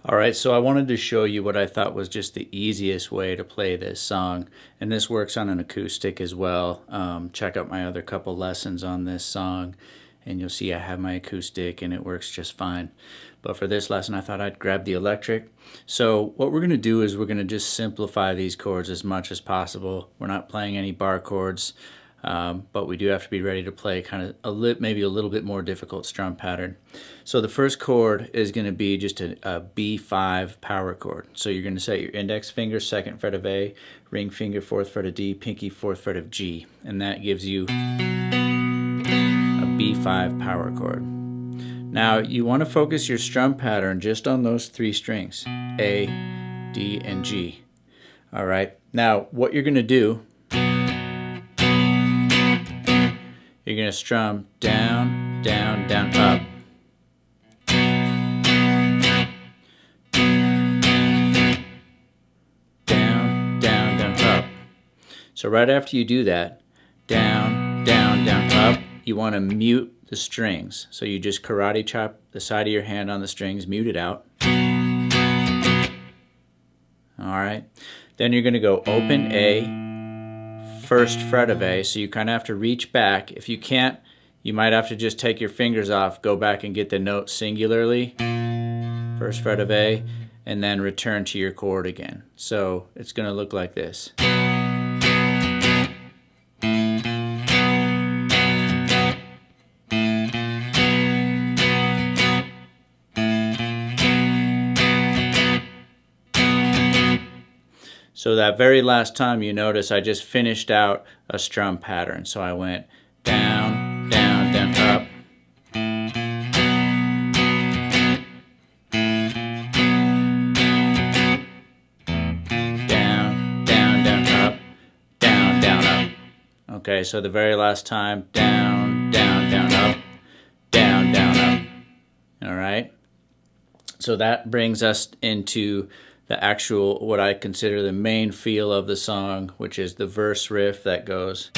Alright, so I wanted to show you what I thought was just the easiest way to play this song, and this works on an acoustic as well. Check out my other couple lessons on this song, and you'll see I have my acoustic and it works just fine. But for this lesson I thought I'd grab the electric. So what we're going to do is we're going to just simplify these chords as much as possible. We're not playing any bar chords, but we do have to be ready to play kind of maybe a little bit more difficult strum pattern. So the first chord is going to be just a B5 power chord. So you're going to set your index finger 2nd fret of A, ring finger 4th fret of D, pinky 4th fret of G, and that gives you a B5 power chord. Now you want to focus your strum pattern just on those 3 strings, A, D, and G. Alright, now what you're going to do, you're going to strum down, down, down, up. Down, down, down, up. So right after you do that, down, down, down, up, you want to mute the strings. So you just karate chop the side of your hand on the strings, mute it out. Alright, then you're going to go open A, 1st fret of A, so you kind of have to reach back. If you can't, you might have to just take your fingers off, go back and get the note singularly, 1st fret of A, and then return to your chord again. So it's going to look like this. So that very last time, you notice I just finished out a strum pattern. So I went down, down, down, up. Down, down, down, up. Down, down, up. Okay, so the very last time, down, down, down, up. Down, down, up. All right? So that brings us into the actual, what I consider the main feel of the song, which is the verse riff that goes.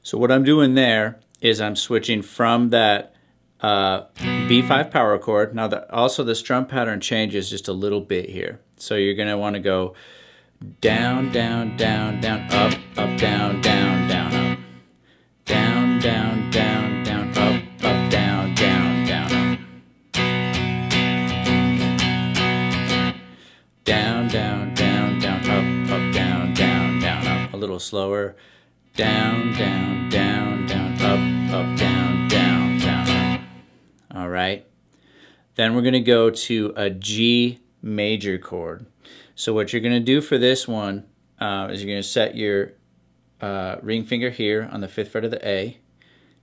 So what I'm doing there is I'm switching from that B5 power chord. Now also the strum pattern changes just a little bit here. So you're going to want to go down, down, down, down, up, up, down, down, down, up. Down, down, down, down, up, up, down, down, down, up. Down, down, down, down, up, up, down, down, down, up. A little slower. Down, down, down, down, up, up, down, down, down, up. All right. Then we're going to go to a G major chord. So what you're going to do for this one is you're going to set your ring finger here on the 5th fret of the A,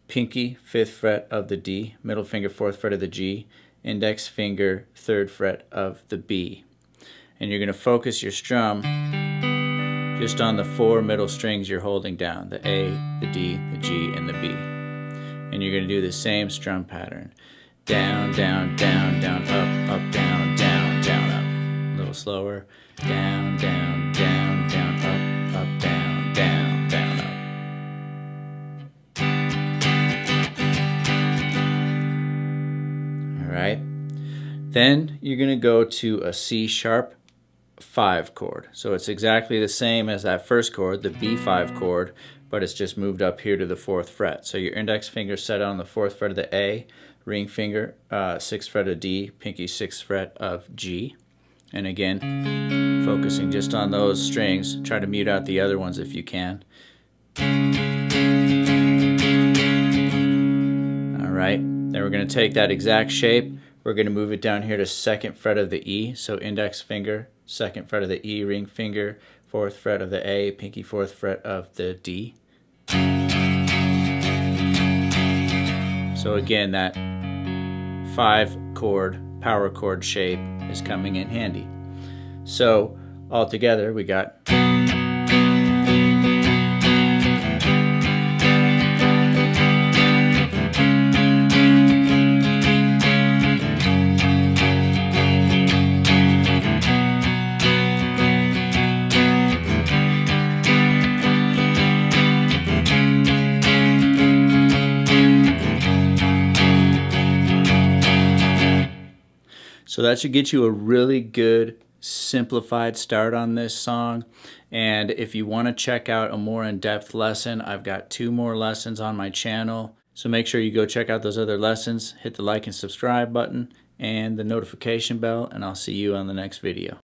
pinky 5th fret of the D, middle finger 4th fret of the G, index finger 3rd fret of the B. And you're going to focus your strum just on the 4 middle strings you're holding down, the A, the D, the G, and the B. And you're going to do the same strum pattern. Down, down, down, down, up, up, down, down, down, up. A little slower. Down, down, down, down, up, up, down, down, down, up. All right. Then you're going to go to a C sharp 5 chord. So it's exactly the same as that first chord, the B5 chord, but it's just moved up here to the 4th fret. So your index finger set on the 4th fret of the A, ring finger 6th fret of D, pinky 6th fret of G. And again, focusing just on those strings. Try to mute out the other ones if you can. Alright, then we're going to take that exact shape. We're going to move it down here to 2nd fret of the E. So index finger, 2nd fret of the E, ring finger, 4th fret of the A, pinky 4th fret of the D. So again, that 5 chord, power chord shape is coming in handy. So all together we got So that should get you a really good simplified start on this song. And if you want to check out a more in-depth lesson, I've got 2 more lessons on my channel. So make sure you go check out those other lessons, hit the like and subscribe button and the notification bell, and I'll see you on the next video.